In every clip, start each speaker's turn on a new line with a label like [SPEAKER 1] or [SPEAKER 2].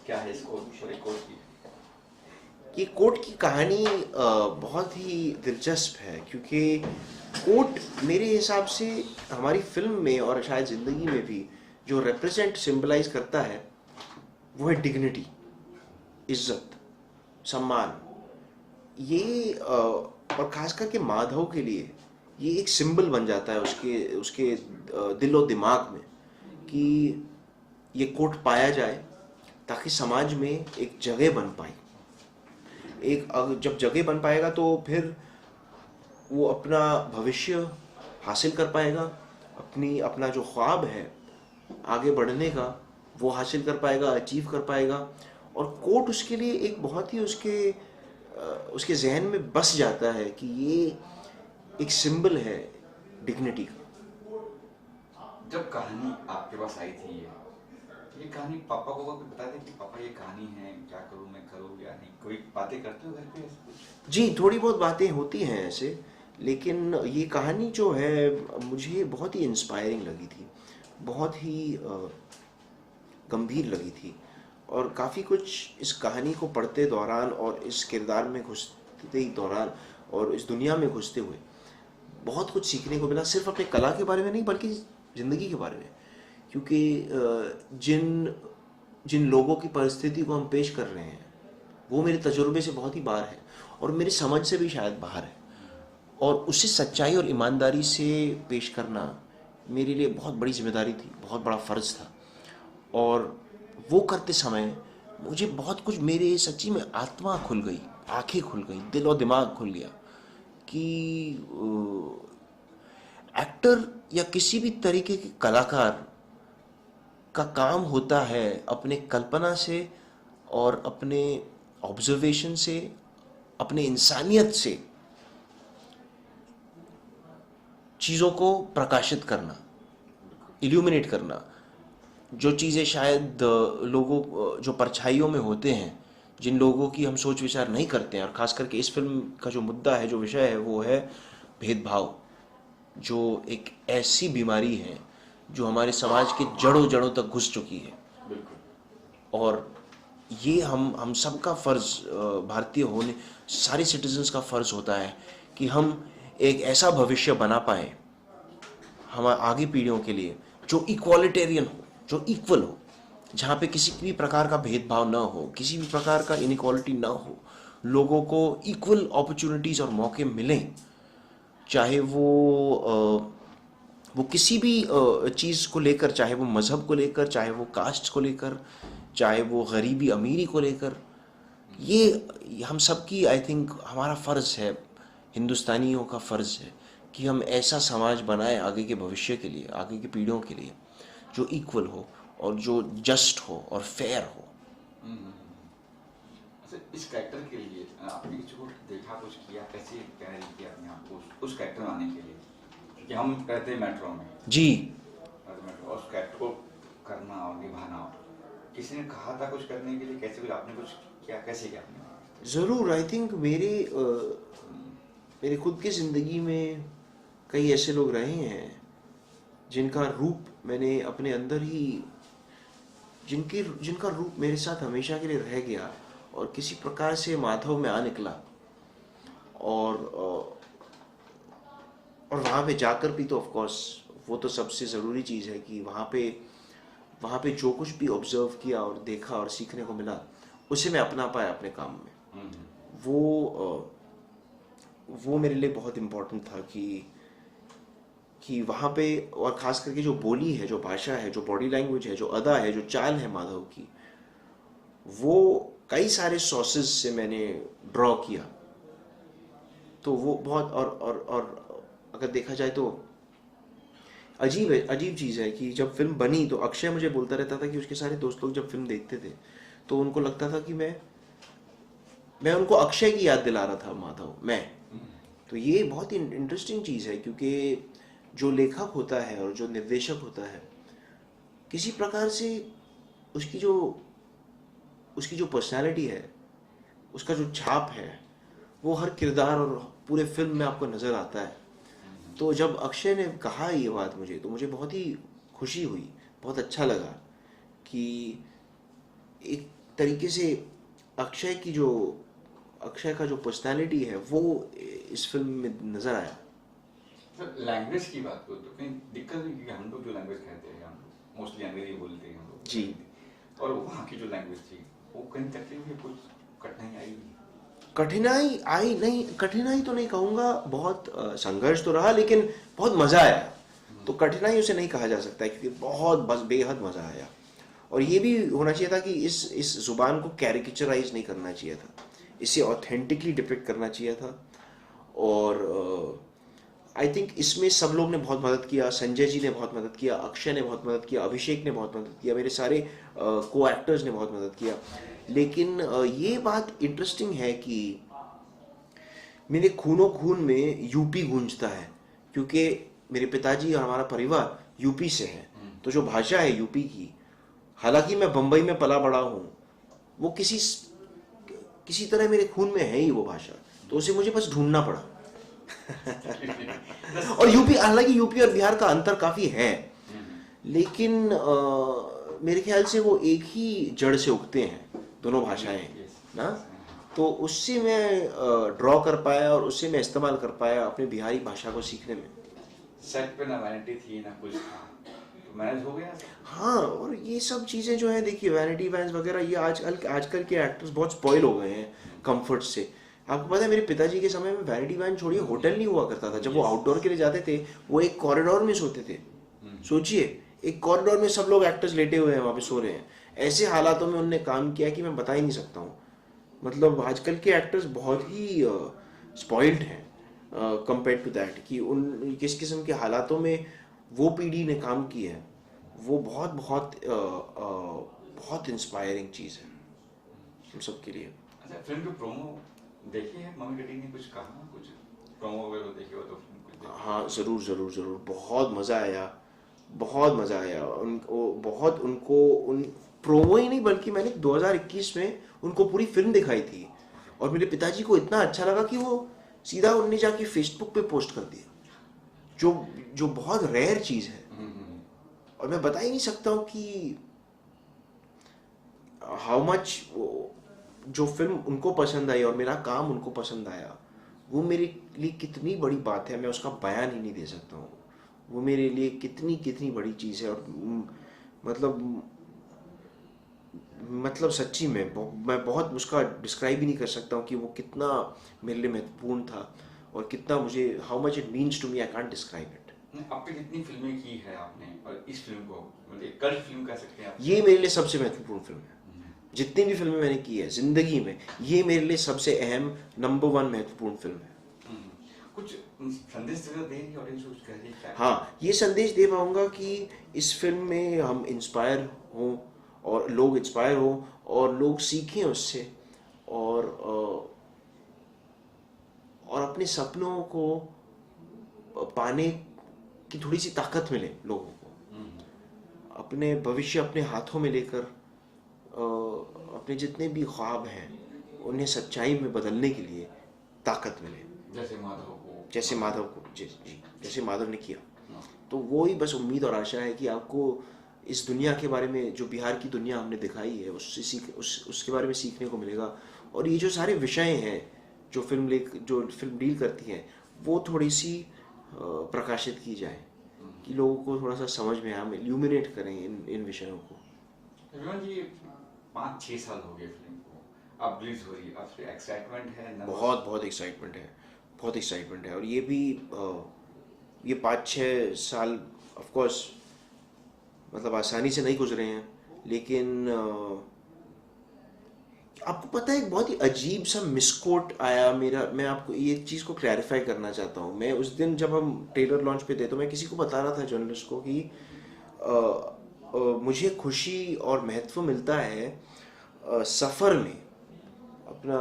[SPEAKER 1] क्या है इस कोट पूरे कोट की?
[SPEAKER 2] ये कोट की कहानी बहुत ही दिलचस्प है, क्योंकि कोट मेरे हिसाब से हमारी फिल्म में और शायद ज़िंदगी में भी जो रिप्रेजेंट सिंबलाइज करता है वो है डिग्निटी, इज्जत, सम्मान। ये और खास करके माधव के लिए ये एक सिंबल बन जाता है उसके उसके दिलो दिमाग में कि ये कोट पाया जाए ताकि समाज में एक जगह बन पाए। जब जगह बन पाएगा तो फिर वो अपना भविष्य हासिल कर पाएगा, अपनी अपना जो ख्वाब है आगे बढ़ने का वो हासिल कर पाएगा, अचीव कर पाएगा। और कोट उसके लिए एक बहुत ही उसके जहन में बस जाता है कि ये एक सिंबल है डिग्निटी का।
[SPEAKER 1] जब कहानी आपके पास आई थी ये कहानी पापा को कभी बता दें कि पापा ये कहानी है, क्या करूँ मैं, करूँ या नहीं? कोई बातें करते हो घर पे ऐसे कुछ?
[SPEAKER 2] जी, थोड़ी बहुत बातें होती हैं ऐसे, लेकिन ये कहानी जो है मुझे बहुत ही इंस्पायरिंग लगी थी, बहुत ही गंभीर लगी थी। और काफ़ी कुछ इस कहानी को पढ़ते दौरान और इस किरदार में घुसते ही दौरान और इस दुनिया में घुसते हुए बहुत कुछ सीखने को मिला, सिर्फ अपने कला के बारे में नहीं बल्कि ज़िंदगी के बारे में। क्योंकि जिन जिन लोगों की परिस्थिति को हम पेश कर रहे हैं वो मेरे तजुर्बे से बहुत ही बाहर है और मेरी समझ से भी शायद बाहर है, और उसे सच्चाई और ईमानदारी से पेश करना मेरे लिए बहुत बड़ी जिम्मेदारी थी, बहुत बड़ा फ़र्ज़ था। और वो करते समय मुझे बहुत कुछ, मेरे सच्ची में आत्मा खुल गई, आंखें खुल गई, दिल और दिमाग खुल गया कि एक्टर या किसी भी तरीके के कलाकार का काम होता है अपने कल्पना से और अपने ऑब्जर्वेशन से, अपने इंसानियत से चीज़ों को प्रकाशित करना, इल्यूमिनेट करना। जो चीज़ें शायद जो परछाइयों में होते हैं, जिन लोगों की हम सोच विचार नहीं करते हैं, और ख़ास करके इस फिल्म का जो मुद्दा है, जो विषय है, वो है भेदभाव, जो एक ऐसी बीमारी है जो हमारे समाज के जड़ों जड़ों तक घुस चुकी है।
[SPEAKER 1] बिल्कुल।
[SPEAKER 2] और ये हम सबका फ़र्ज़, भारतीय होने, सारे सिटीजन्स का फ़र्ज़ होता है कि हम एक ऐसा भविष्य बना पाएँ हम आगे पीढ़ियों के लिए जो इक्वालिटेरियन हो, जो इक्वल हो, जहाँ पे किसी भी प्रकार का भेदभाव ना हो, किसी भी प्रकार का इनइक्वालिटी ना हो, लोगों को इक्वल अपॉर्चुनिटीज़ और मौके मिलें, चाहे वो किसी भी चीज़ को लेकर, चाहे वो मज़हब को लेकर, चाहे वो कास्ट को लेकर, चाहे वो गरीबी अमीरी को लेकर। ये हम सब की, आई थिंक, हमारा फ़र्ज़ है, हिंदुस्तानियों का फ़र्ज़ है कि हम ऐसा समाज बनाएं आगे के भविष्य के लिए, आगे की पीढ़ियों के लिए, जो इक्वल हो और जो जस्ट हो और फेयर हो।
[SPEAKER 1] अच्छा, इस कैरेक्टर के लिए आपने किसी को देखा, कुछ किया, कैसे तैयारी की अपने आप को उस कैरेक्टर में आने के लिए? क्योंकि हम कहते हैं मेट्रो में,
[SPEAKER 2] जी,
[SPEAKER 1] मेट्रो और उस कैरेक्टर को करना और निभाना, किसी ने कहा था कुछ करने के लिए? कैसे कुछ आपने कुछ किया, कैसे किया आपने?
[SPEAKER 2] ज़रूर। आई थिंक मेरे खुद की ज़िंदगी में कई ऐसे लोग रहे हैं जिनका रूप मैंने अपने अंदर ही, जिनका रूप मेरे साथ हमेशा के लिए रह गया और किसी प्रकार से माधव में आ निकला। और और वहाँ पे जाकर भी तो ऑफ कोर्स वो तो सबसे ज़रूरी चीज़ है कि वहाँ पे जो कुछ भी ऑब्ज़र्व किया और देखा और सीखने को मिला उसे मैं अपना पाया अपने काम में। वो मेरे लिए बहुत इम्पोर्टेंट था कि वहाँ पे, और ख़ास करके जो बोली है, जो भाषा है, जो बॉडी लैंग्वेज है, जो अदा है, जो चाल है माधव की, वो कई सारे सोर्सेज से मैंने ड्रॉ किया। तो वो बहुत, और अगर देखा जाए तो अजीब है, अजीब चीज़ है कि जब फिल्म बनी तो अक्षय मुझे बोलता रहता था कि उसके सारे दोस्त लोग जब फिल्म देखते थे तो उनको लगता था कि मैं उनको अक्षय की याद दिला रहा था माधव मैं। तो ये बहुत ही इंटरेस्टिंग चीज़ है, क्योंकि जो लेखक होता है और जो निर्देशक होता है, किसी प्रकार से उसकी जो उसकी जो पर्सनालिटी है, उसका जो छाप है, वो हर किरदार और पूरे फिल्म में आपको नज़र आता है। तो जब अक्षय ने कहा ये बात मुझे, तो मुझे बहुत ही खुशी हुई, बहुत अच्छा लगा कि एक तरीके से अक्षय का जो पर्सनालिटी है वो इस फिल्म में नजर आया।
[SPEAKER 1] सर लैंग्वेज की बात करो तो कहीं दिक्कत नहीं, क्योंकि हम लोग जो लैंग्वेज कहते हैं हम मोस्टली अंग्रेजी बोलते हैं हम लोग
[SPEAKER 2] जी।
[SPEAKER 1] और वहाँ की जो लैंग्वेज थी वो कहीं तकलीफ या कुछ कठिनाई आई नहीं?
[SPEAKER 2] कठिनाई तो नहीं कहूँगा, बहुत संघर्ष तो रहा, लेकिन बहुत मज़ा आया। तो कठिनाई उसे नहीं कहा जा सकता है, क्योंकि बहुत बस बेहद मज़ा आया। और ये भी होना चाहिए था कि इस ज़ुबान को कैरिकेचराइज नहीं करना चाहिए था, इसे ऑथेंटिकली डिपिक्ट करना चाहिए था। और आई थिंक इसमें सब लोग ने बहुत मदद किया। संजय जी ने बहुत मदद किया, अक्षय ने बहुत मदद किया, अभिषेक ने बहुत मदद किया, मेरे सारे को एक्टर्स ने बहुत मदद किया। लेकिन ये बात इंटरेस्टिंग है कि मेरे खूनों खून में यूपी गूंजता है, क्योंकि मेरे पिताजी और हमारा परिवार यूपी से है। तो जो भाषा है यूपी की, हालांकि मैं बम्बई में पला बड़ा हूँ, वो किसी तरह मेरे खून में है ही वो भाषा, तो उसे मुझे बस ढूंढना पड़ा। और हालांकि यूपी और बिहार का अंतर काफी है, लेकिन मेरे ख्याल से वो एक ही जड़ से उगते हैं दोनों भाषाएं ना। तो उससे मैं ड्रॉ कर पाया और उससे मैं इस्तेमाल कर पाया अपने बिहारी भाषा को सीखने में।
[SPEAKER 1] सेट पे ना वैनिटी थी ना कुछ था, तो मैनेज हो गया।
[SPEAKER 2] हाँ, और ये सब चीज़ें जो है, देखिए वैनिटी वैन्स वगैरह, ये आजकल के एक्टर्स बहुत स्पॉइल हो गए हैं कंफर्ट से। आपको पता है मेरे पिताजी के समय में वैनिटी वैन छोड़िए होटल नहीं हुआ करता था। जब वो आउटडोर के लिए जाते थे, वो एक कॉरिडोर में सोते थे। सोचिए, एक कॉरिडोर में सब लोग एक्टर्स लेटे हुए हैं, वहाँ पे सो रहे हैं। ऐसे हालातों में उन्होंने काम किया कि मैं बता ही नहीं सकता हूँ। मतलब आजकल के एक्टर्स बहुत ही स्पॉइल्ड हैं कंपेयर टू दैट, कि उन किस किस्म के हालातों में वो पीढ़ी ने काम की है, वो बहुत बहुत बहुत इंस्पायरिंग चीज़ है हम सब के लिए।
[SPEAKER 1] अच्छा, फिल्म के प्रोमो देखी है? मम्मी डैडी ने कुछ कहा, कुछ प्रोमो वगैरह देखे हो तो फिल्म कुछ देखी?
[SPEAKER 2] हाँ, ज़रूर, बहुत मज़ा आया, बहुत मज़ा आया। उनको उन प्रोमो ही नहीं, बल्कि मैंने 2021 में उनको पूरी फिल्म दिखाई थी, और मेरे पिताजी को इतना अच्छा लगा कि वो सीधा उनने जाके फेसबुक पे पोस्ट कर दिया, जो बहुत रेयर चीज़ है। और मैं बता ही नहीं सकता हूँ कि हाउ मच जो फिल्म उनको पसंद आई और मेरा काम उनको पसंद आया, वो मेरे लिए कितनी बड़ी बात है, मैं उसका बयान ही नहीं दे सकता हूँ। वो मेरे लिए कितनी बड़ी चीज़ है। और मतलब सच्ची में मैं बहुत उसका डिस्क्राइब ही नहीं कर सकता हूँ कि वो कितना मेरे लिए महत्वपूर्ण था, और कितना मुझे, how much it means to me, I can't describe it.
[SPEAKER 1] अब तक जितनी फिल्में की है आपने, और इस फिल्म को मतलब एक कल्ट फिल्म कह सकते हैं आप?
[SPEAKER 2] ये मेरे लिए सबसे महत्वपूर्ण फिल्म है। जितनी भी फिल्में मैंने की है जिंदगी में, ये मेरे लिए सबसे अहम नंबर 1 महत्वपूर्ण फिल्म है।
[SPEAKER 1] कुछ संदेश देंगे ऑडियंस को, कुछ कह रही?
[SPEAKER 2] हाँ, ये संदेश दे पाऊंगा कि इस फिल्म में हम इंस्पायर हों, और लोग इंस्पायर हों, और लोग सीखें उससे, और अपने सपनों को पाने की थोड़ी सी ताकत मिले लोगों को, अपने भविष्य अपने हाथों में लेकर अपने जितने भी ख्वाब हैं उन्हें सच्चाई में बदलने के लिए ताकत मिले, जैसे माधव को जैसे माधव ने किया। तो वो ही बस उम्मीद और आशा है कि आपको इस दुनिया के बारे में, जो बिहार की दुनिया हमने दिखाई है, उसके बारे में सीखने को मिलेगा। और ये जो सारे विषय हैं जो फिल्म डील करती है, वो थोड़ी सी प्रकाशित की जाए, कि लोगों को थोड़ा सा समझ में हम इल्यूमिनेट करें इन विषयों को।
[SPEAKER 1] जी 5-6 साल हो गए फिल्म को, अब रिलीज हो रही है, अब एक्साइटमेंट है? बहुत
[SPEAKER 2] एक्साइटमेंट है। और ये भी ये 5-6 साल ऑफ कोर्स मतलब आसानी से नहीं गुजरे हैं, लेकिन आपको पता है एक बहुत ही अजीब सा मिसकोट आया मेरा। मैं आपको ये चीज़ को क्लैरिफाई करना चाहता हूँ। मैं उस दिन जब हम ट्रेलर लॉन्च पे थे, तो मैं किसी को बता रहा था, जर्नलिस्ट को, कि मुझे खुशी और महत्व मिलता है सफ़र में, अपना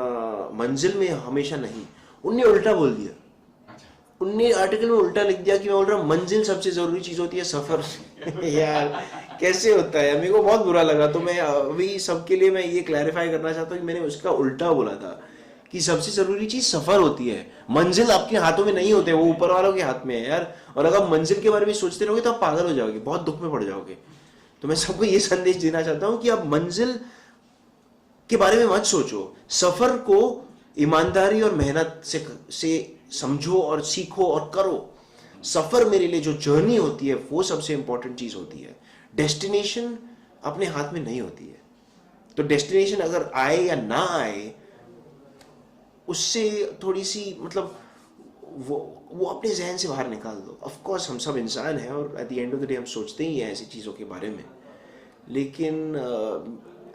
[SPEAKER 2] मंजिल में हमेशा नहीं। उनने उल्टा बोल दिया। उनने आर्टिकल में उल्टा लिख दिया कि मैं बोल रहा हूँ मंजिल सबसे ज़रूरी चीज़ होती है, सफ़र। यार कैसे होता है? मेरे को बहुत बुरा लगा। तो मैं अभी सबके लिए मैं ये क्लैरिफाई करना चाहता हूँ कि मैंने उसका उल्टा बोला था, कि सबसे ज़रूरी चीज़ सफ़र होती है, मंजिल आपके हाथों में नहीं होते, वो ऊपर वालों के हाथ में है यार। और अगर मंजिल के बारे में सोचते रहोगे तो आप पागल हो जाओगे, बहुत दुख में पड़ जाओगे। तो मैं सबको ये संदेश देना चाहता हूँ कि आप मंजिल के बारे में मत सोचो, सफर को ईमानदारी और मेहनत से समझो और सीखो और करो। सफर मेरे लिए जो जर्नी होती है वो सबसे इंपॉर्टेंट चीज होती है। डेस्टिनेशन अपने हाथ में नहीं होती है, तो डेस्टिनेशन अगर आए या ना आए उससे थोड़ी सी मतलब वो अपने जहन से बाहर निकाल दो। ऑफ कोर्स हम सब इंसान हैं और at the end of the day हम सोचते ही हैं ऐसी चीज़ों के बारे में, लेकिन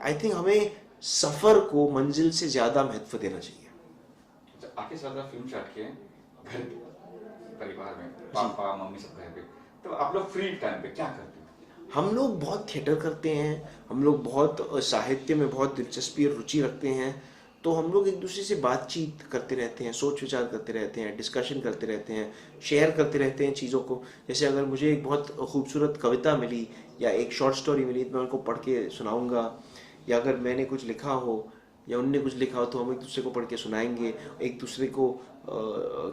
[SPEAKER 2] आई थिंक हमें सफ़र को मंजिल से ज़्यादा महत्व देना चाहिए।
[SPEAKER 1] आके साथ फिल्म स्टार्ट किए घर पे, परिवार में पापा मम्मी सब घर पे, तो आप लोग फ्री टाइम पे क्या करते हो?
[SPEAKER 2] हम लोग बहुत थिएटर करते हैं, हम लोग बहुत साहित्य में बहुत दिलचस्पी और रुचि रखते हैं, तो हम लोग एक दूसरे से बातचीत करते रहते हैं, सोच विचार करते रहते हैं, डिस्कशन करते रहते हैं, शेयर करते रहते हैं चीज़ों को। जैसे अगर मुझे एक बहुत खूबसूरत कविता मिली या एक शॉर्ट स्टोरी मिली तो मैं उनको पढ़ के सुनाऊंगा, या अगर मैंने कुछ लिखा हो या उनने कुछ लिखा हो तो हम एक दूसरे को पढ़ के सुनाएंगे, एक दूसरे को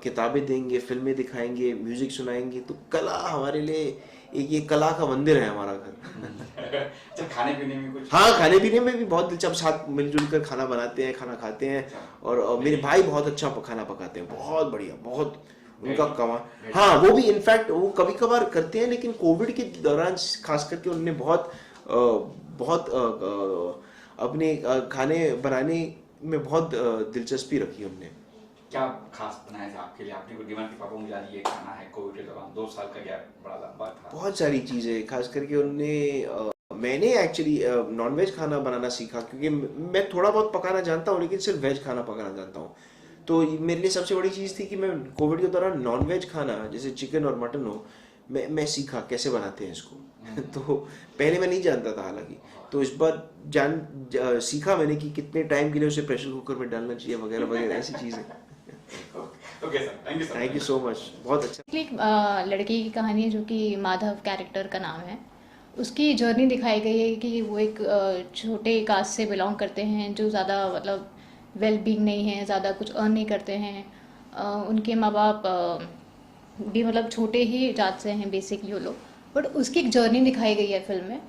[SPEAKER 2] किताबें देंगे, फिल्में दिखाएंगे, म्यूज़िक सुनाएंगे। तो कला हमारे लिए एक ये कला का मंदिर है हमारा घर।
[SPEAKER 1] अच्छा, खाने पीने में कुछ?
[SPEAKER 2] हाँ, खाने पीने में भी बहुत दिलचस्प, साथ मिलजुल कर खाना बनाते हैं, खाना खाते हैं। और मेरे भाई बहुत अच्छा खाना पकाते हैं, बहुत बढ़िया, बहुत उनका कमा। हाँ, वो भी इनफैक्ट वो कभी कभार करते हैं, लेकिन कोविड के दौरान खास करके उन्होंने बहुत अपने खाने बनाने में बहुत दिलचस्पी रखी उनने।
[SPEAKER 1] क्या खास बनाया था आपके लिए? आपने कोई डिमांड की पापा मुझे आज ये खाना है? कोविड के दौरान 2 साल का गैप बड़ा लंबा था।
[SPEAKER 2] बहुत सारी चीज़ें, खास करके उनने मैंने एक्चुअली नॉनवेज खाना बनाना सीखा, क्योंकि मैं थोड़ा बहुत पकाना जानता हूँ लेकिन सिर्फ वेज खाना पकाना जानता हूँ। तो मेरे लिए सबसे बड़ी चीज़ थी कि मैं कोविड के दौरान नॉनवेज खाना जैसे चिकन और मटन हो, मैं सीखा कैसे बनाते हैं इसको। तो पहले मैं नहीं जानता था हालांकि, तो इस बार सीखा मैंने कि कितने टाइम के लिए उसे प्रेशर कुकर में डालना चाहिए वगैरह वगैरह ऐसी चीज़ें।
[SPEAKER 1] Okay sir,
[SPEAKER 2] thank you so much, बहुत अच्छा।
[SPEAKER 3] एक लड़के की कहानी है जो कि माधव कैरेक्टर का नाम है। उसकी जर्नी दिखाई गई है कि वो एक छोटे कास्ट से बिलोंग करते हैं जो ज़्यादा मतलब वेल बीइंग नहीं है, ज़्यादा कुछ अर्न नहीं करते हैं। उनके माँ बाप भी मतलब छोटे ही जात से हैं बेसिकली वो लोग, बट उसकी एक जर्नी दिखाई गई है फिल्म में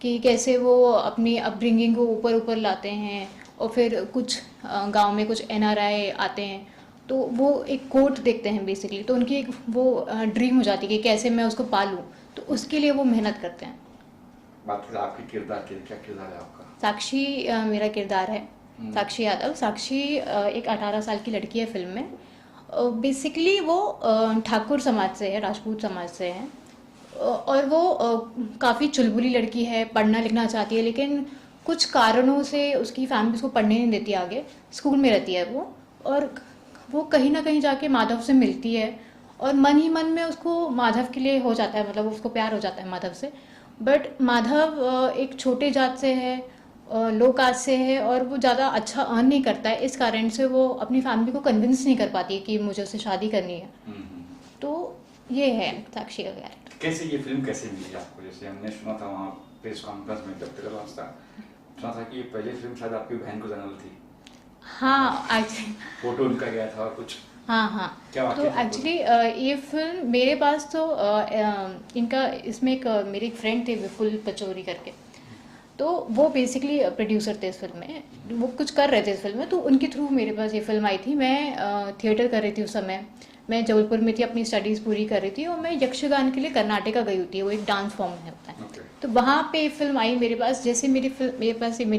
[SPEAKER 3] कि कैसे वो अपनी अपब्रिंगिंग को ऊपर ऊपर लाते हैं। और फिर कुछ गांव में कुछ एनआरआई आते हैं तो वो एक कोर्ट देखते हैं बेसिकली, तो उनकी एक वो ड्रीम हो जाती है कि कैसे मैं उसको पालूं, तो उसके लिए वो मेहनत करते हैं।
[SPEAKER 1] बात करें आपके किरदार की, क्या किरदार है आपका?
[SPEAKER 3] साक्षी मेरा किरदार है, साक्षी यादव। साक्षी एक 18 साल की लड़की है फिल्म में। बेसिकली वो ठाकुर समाज से है, राजपूत समाज से है। और वो काफ़ी चुलबुली लड़की है, पढ़ना लिखना चाहती है, लेकिन कुछ कारणों से उसकी फैमिली उसको पढ़ने नहीं देती, आगे स्कूल में रहती है वो। और वो कहीं ना कहीं जाके माधव से मिलती है और मन ही मन में उसको माधव के लिए हो जाता है, मतलब उसको प्यार हो जाता है माधव से। बट माधव एक छोटे जात से है, लो कास्ट से है, और वो ज़्यादा अच्छा अर्न नहीं करता है। इस कारण से वो अपनी फैमिली को कन्विंस नहीं कर पाती है कि मुझे उससे शादी करनी है। तो ये है साक्षी का कैरेक्टर।
[SPEAKER 1] कैसे ये फिल्म कैसे मिली आपको? जैसे हमने सुना था वहाँ प्रेस कॉन्फ्रेंस में जब तक सुना था कि ये पहली फिल्म शायद आपकी बहन को जाना थी।
[SPEAKER 3] हाँ, एक्चुअली
[SPEAKER 1] फोटो उनका गया था और कुछ।
[SPEAKER 3] हाँ,
[SPEAKER 1] क्या
[SPEAKER 3] तो एक्चुअली ये फिल्म मेरे पास तो इनका इसमें एक मेरे एक फ्रेंड थे विपुल पचौरी करके, तो वो बेसिकली प्रोड्यूसर थे इस फिल्म में, वो कुछ कर रहे थे इस फिल्म में, तो उनके थ्रू मेरे पास ये फिल्म आई थी। मैं थिएटर कर रही थी उस समय, मैं जबलपुर में थी, अपनी स्टडीज़ पूरी कर रही थी, और मैं यक्षगान के लिए कर्नाटका गई होती है, वो एक डांस फॉर्म में होता है। तो वहाँ पे फिल्म आई मेरे पास। जैसे मेरी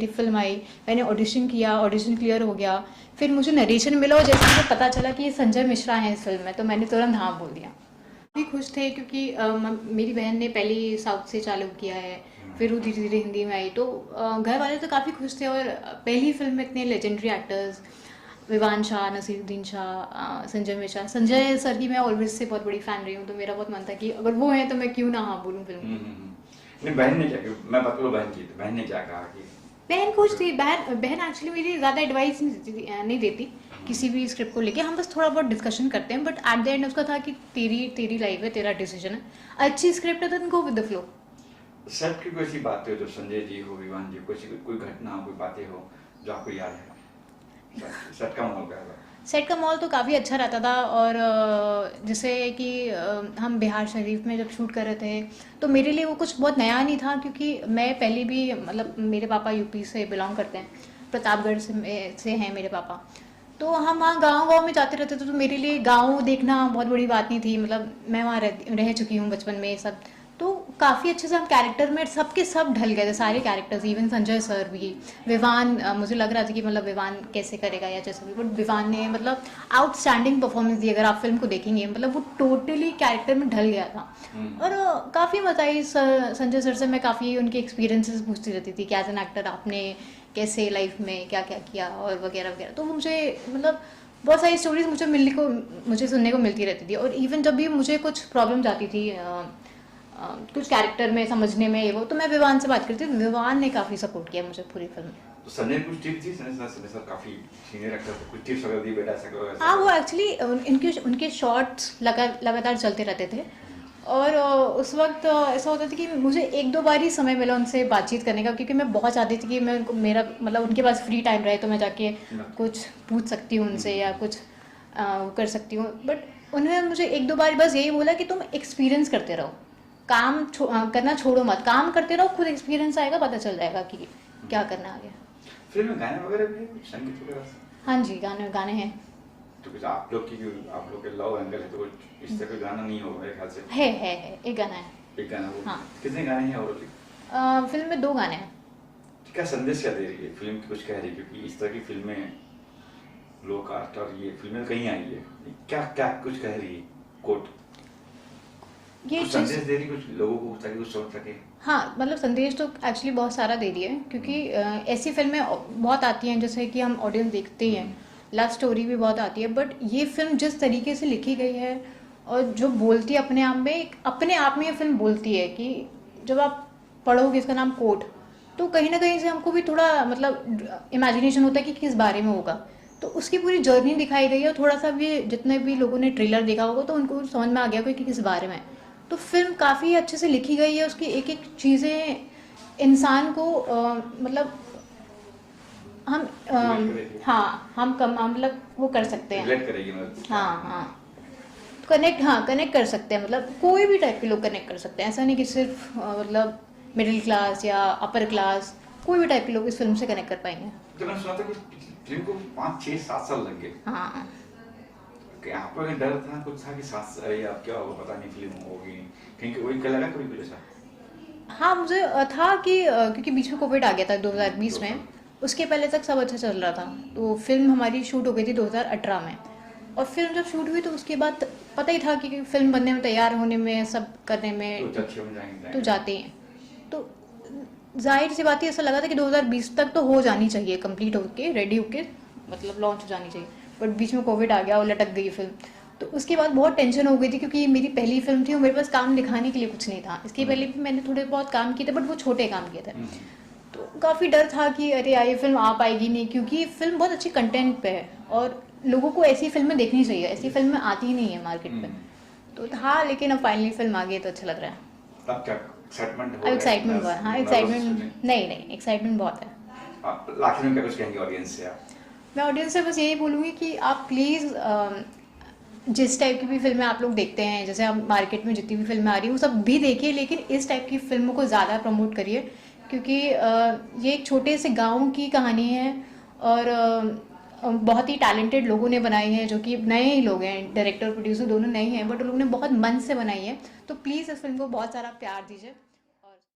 [SPEAKER 3] फिल्म आई, मैंने ऑडिशन किया, ऑडिशन क्लियर हो गया, फिर मुझे नरेशन मिला, और जैसे मुझे पता चला कि ये संजय मिश्रा हैं इस फिल्म में, तो मैंने तुरंत हाँ बोल दिया। भी खुश थे क्योंकि मेरी बहन ने पहले साउथ से चालू किया है, फिर वो धीरे धीरे हिंदी में आई, तो घर वाले तो काफ़ी खुश थे। और पहली फिल्म में इतने legendary actors, Vivaan Shah, Naseeruddin Shah, Sanjay Mishra, Sanjay sir की मैं ऑलवेज से बहुत बड़ी फ़ैन रही हूँ, तो मेरा बहुत मन था कि अगर वो हैं तो मैं क्यों ना हाँ बोलूँ फिल्म।
[SPEAKER 1] नहीं, बहन ने क्या किया? मैं बात करूँ बहन की, तो बहन ने क्या कहा कि
[SPEAKER 3] बहन खुश थी। बहन एक्चुअली मेरी ज़्यादा एडवाइस नहीं देती किसी भी स्क्रिप्ट को लेके, हम बस थोड़ा बहुत डिस्कशन करते हैं, बट एट द एंड उसका था कि तेरी लाइफ है, तेरा डिसीजन है, अच्छी स्क्रिप्ट है तो go with the flow.
[SPEAKER 1] Set की कोई ऐसी बातें हो जो संजय जी हो, विवान जी, कोई घटना हो, कोई बातें हो जो आपको याद है? सेट का माहौल क्या था?
[SPEAKER 3] सेट का माहौल तो काफ़ी अच्छा रहता था। और जैसे कि हम बिहार शरीफ में जब शूट कर रहे थे, तो मेरे लिए वो कुछ बहुत नया नहीं था, क्योंकि मैं पहले भी मतलब मेरे पापा यूपी से बिलोंग करते हैं, प्रतापगढ़ से हैं मेरे पापा। तो हम वहाँ गाँव में जाते रहते थे, तो मेरे लिए गाँव देखना बहुत बड़ी बात नहीं थी, मतलब मैं वहाँ रह चुकी हूँ बचपन में सब। तो काफ़ी अच्छे से हम कैरेक्टर में सबके सब ढल गए थे, सारे कैरेक्टर्स, इवन संजय सर भी, विवान, मुझे लग रहा था कि मतलब विवान कैसे करेगा या जैसे भी, बट विवान ने मतलब आउटस्टैंडिंग परफॉर्मेंस दी। अगर आप फिल्म को देखेंगे मतलब वो टोटली कैरेक्टर में ढल गया था। और काफ़ी मजा आई। संजय सर से मैं काफ़ी उनके एक्सपीरियंसेस पूछती रहती थी कि एज एन एक्टर आपने कैसे लाइफ में क्या क्या किया और वगैरह वगैरह। तो मुझे मतलब बहुत सारी स्टोरीज मुझे सुनने को मिलती रहती थी। और इवन जब भी मुझे कुछ प्रॉब्लम आती थी कुछ कैरेक्टर में समझने में, ये वो, तो मैं विवान से बात करती थी। विवान ने काफ़ी सपोर्ट किया मुझे पूरी फिल्म में।
[SPEAKER 1] तो संजय कुछ टिप्स थी? संजय सर काफी सीनियर एक्टर, तो कुछ टिप्स वगैरह दी, बेटा ऐसा करो ऐसा
[SPEAKER 3] हाँ,
[SPEAKER 1] करो?
[SPEAKER 3] वो एक्चुअली उनके शॉट्स लगातार चलते रहते थे। और उस वक्त ऐसा होता था कि मुझे एक दो बार ही समय मिला उनसे बातचीत करने का, क्योंकि मैं बहुत चाहती थी कि मैं उनको, मेरा मतलब उनके पास फ्री टाइम रहे तो मैं जाके कुछ पूछ सकती हूँ उनसे या कुछ कर सकती हूँ। बट उन्होंने मुझे एक दो बार बस यही बोला कि तुम एक्सपीरियंस करते रहो, काम करना छोड़ो मत, काम करते रहो, खुद एक्सपीरियंस आएगा, पता चल जाएगा कि क्या करना आगे।
[SPEAKER 1] फिल्म में गाने वगैरह भी हैं, संगीत वगैरह?
[SPEAKER 3] हाँ जी, गाने हैं।
[SPEAKER 1] तो कुछ आप लोग के लव एंगल है, तो कुछ इस तरह का गाना नहीं होगा मेरे ख्याल से।
[SPEAKER 3] है एक गाना है।
[SPEAKER 1] एक गाना वो?
[SPEAKER 3] हाँ।
[SPEAKER 1] कितने गाने हैं और?
[SPEAKER 3] फिल्म में 2 गाने हैं।
[SPEAKER 1] क्या संदेश क्या दे रही है फिल्म की, कुछ कह रही है? क्योंकि इस तरह की फिल्में लो कास्ट और ये फिल्में कहीं आई है, क्या क्या कुछ कह रही है? कोट
[SPEAKER 3] ये
[SPEAKER 1] कुछ संदेश दे रही है कुछ लोगों को, ताकि कुछ समझ सके?
[SPEAKER 3] हाँ, मतलब संदेश तो एक्चुअली बहुत सारा दे रही है, क्योंकि ऐसी फिल्में बहुत आती हैं जैसे कि हम ऑडियंस देखते ही हैं, लव स्टोरी भी बहुत आती है। बट ये फिल्म जिस तरीके से लिखी गई है और जो बोलती है अपने आप में ये फिल्म बोलती है कि जब आप पढ़ोगे इसका नाम कोट, तो कहीं ना कहीं से हमको भी थोड़ा मतलब इमेजिनेशन होता है कि किस बारे में होगा। तो उसकी पूरी जर्नी दिखाई गई है, और थोड़ा सा भी जितने भी लोगों ने ट्रेलर देखा होगा तो उनको समझ में आ गया कि किस बारे में है। तो फिल्म काफ़ी अच्छे से लिखी गई है, उसकी एक एक चीज़ें इंसान को मतलब हम हाँ हम कम मतलब वो कर सकते हैं,
[SPEAKER 1] रिलेट करेगी मतलब?
[SPEAKER 3] हाँ कनेक्ट कर सकते हैं। मतलब कोई भी टाइप के लोग कनेक्ट कर सकते हैं, ऐसा नहीं कि सिर्फ मतलब मिडिल क्लास या अपर क्लास, कोई भी टाइप के लोग इस फिल्म से कनेक्ट कर पाएंगे।
[SPEAKER 1] तो मैंने सुना था कि फिल्म को 5, 6, 7 साल लग गए।
[SPEAKER 3] हाँ,
[SPEAKER 1] आप लोगों का डर था, कुछ था कि 7 साल या क्या होगा पता नहीं, फिल्म होगी कहीं वही क्या लगा कभी कुछ ऐसा?
[SPEAKER 3] हाँ मुझे था कि क्योंकि बीच में कोविड आ गया था 2020 में, उसके पहले तक सब अच्छा चल रहा था। तो फिल्म हमारी शूट हो गई थी 2018 में, और फिल्म जब शूट हुई तो उसके बाद पता ही था कि फिल्म बनने में, तैयार होने में, सब करने में तो जाते हैं। तो जाहिर सी बात है, ऐसा लगा था कि 2020 तक तो हो जानी चाहिए, कंप्लीट होके रेडी होके मतलब लॉन्च हो जानी चाहिए। बट बीच में कोविड आ गया और लटक गई फिल्म। तो उसके बाद बहुत टेंशन हो गई थी, क्योंकि ये मेरी पहली फिल्म थी और मेरे पास काम दिखाने के लिए कुछ नहीं था। इसके पहले भी मैंने थोड़े बहुत काम किए थे, बट वो छोटे काम किए थे। तो काफ़ी डर था कि अरे यार ये फिल्म आ पाएगी नहीं, क्योंकि फिल्म बहुत अच्छी कंटेंट पे है और लोगों को ऐसी फिल्में देखनी चाहिए, ऐसी फिल्में आती ही नहीं है मार्केट में। तो था, लेकिन अब फाइनली फिल्म आ गई तो अच्छा लग रहा है।
[SPEAKER 1] तब क्या एक्साइटमेंट हो?
[SPEAKER 3] अब एक्साइटमेंट बहुत, हाँ एक्साइटमेंट नहीं एक्साइटमेंट बहुत है।
[SPEAKER 1] आखिर में क्या कुछ कहेंगे ऑडियंस से आप?
[SPEAKER 3] मैं ऑडियंस से बस यही बोलूँगी कि आप प्लीज़ जिस टाइप की भी फिल्में आप लोग देखते हैं, जैसे आप मार्केट में जितनी भी फिल्में आ रही हैं वो सब भी देखिए, लेकिन इस टाइप की फिल्मों को ज़्यादा प्रमोट करिए, क्योंकि ये एक छोटे से गांव की कहानी है और बहुत ही टैलेंटेड लोगों ने बनाई है, जो कि नए ही लोग हैं, डायरेक्टर प्रोड्यूसर दोनों नए हैं, बट उन लोगों ने बहुत मन से बनाई है। तो प्लीज़ इस फिल्म को बहुत सारा प्यार दीजिए।